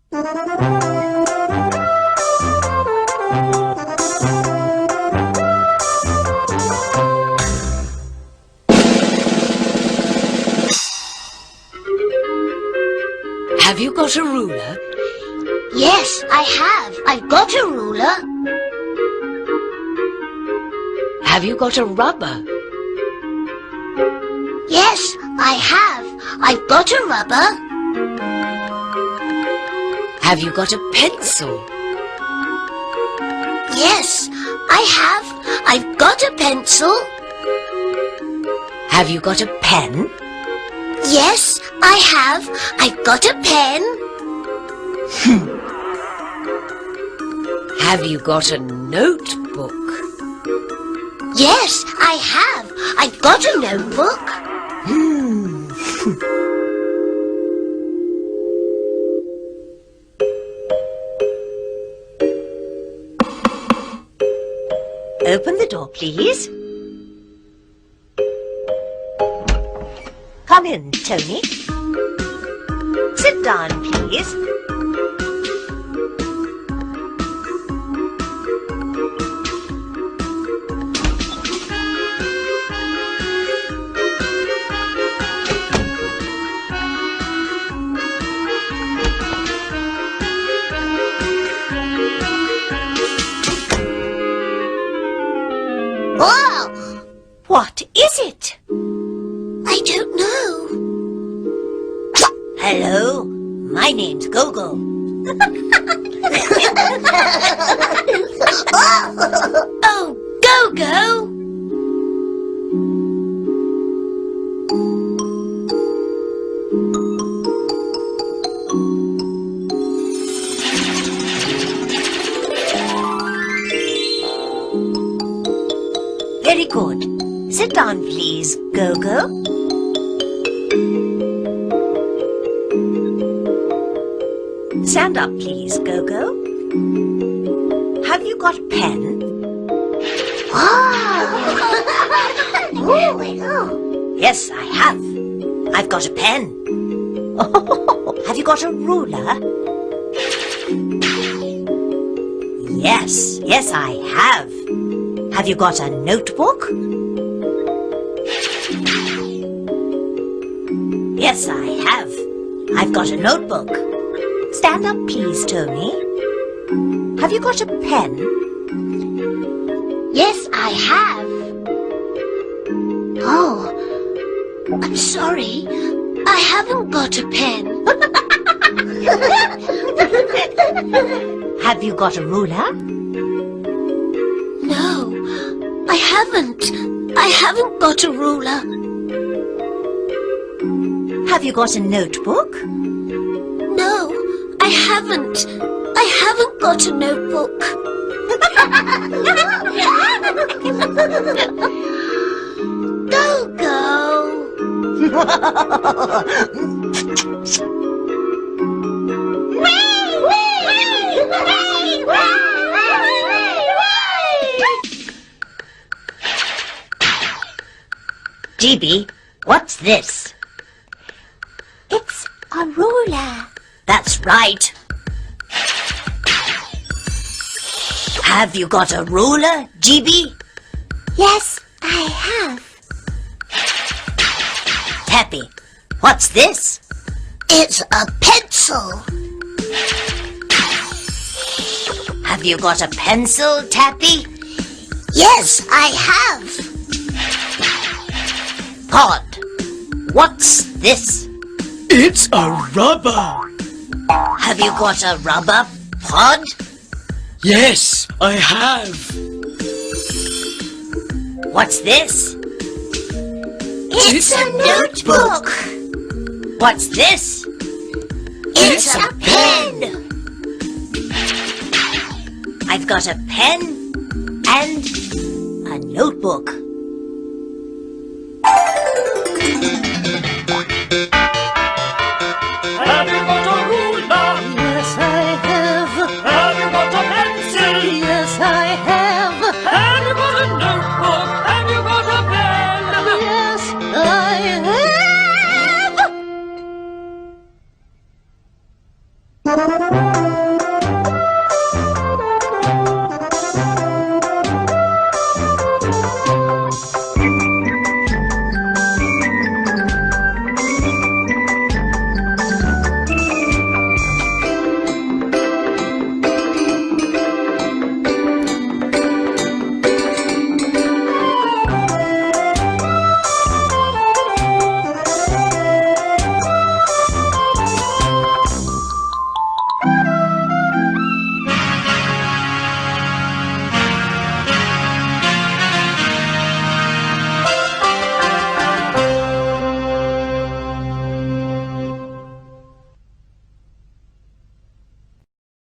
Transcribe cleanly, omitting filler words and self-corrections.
Have you got a ruler? Yes, I have. I've got a ruler. Have you got a rubber? Yes, I have. I've got a rubber. Have you got a pencil? Yes, I have. I've got a pencil. Have you got a pen? Yes, I have. I've got a pen. Have you got a notebook? Yes, I have. I've got a notebook. Open the door, please. Come in, Tony. Sit down, please. Oh, What is it? I don't know. Hello, my name's Gogo. Oh, Gogo. Very good. Sit down, please, Gogo. Stand up, please, Gogo. Have you got a pen? Yes, I have. I've got a pen. Have you got a ruler? Yes, I have. Have you got a notebook? Yes, I have. I've got a notebook. Stand up, please, Tony. Have you got a pen? Yes, I have. Oh, I'm sorry. I haven't got a pen. Have you got a ruler? No, I haven't. I haven't got a ruler. Have you got a notebook? No, I haven't. I haven't got a notebook. GB, what's this? It's a ruler. That's right. Have you got a ruler, GB? Yes, I have. Tappy, what's this? It's a pencil. Have you got a pencil, Tappy? Yes, I have. Pod, what's this? It's a rubber. Have you got a rubber, Pod? Yes, I have. What's this? It's a notebook. What's this? It's a pen. I've got a pen and a notebook. Have you got a ruler? Yes, I have. Have you got a pencil? Yes, I have. Have you got a notebook? Have you got a pen? Yes, I have. notebook.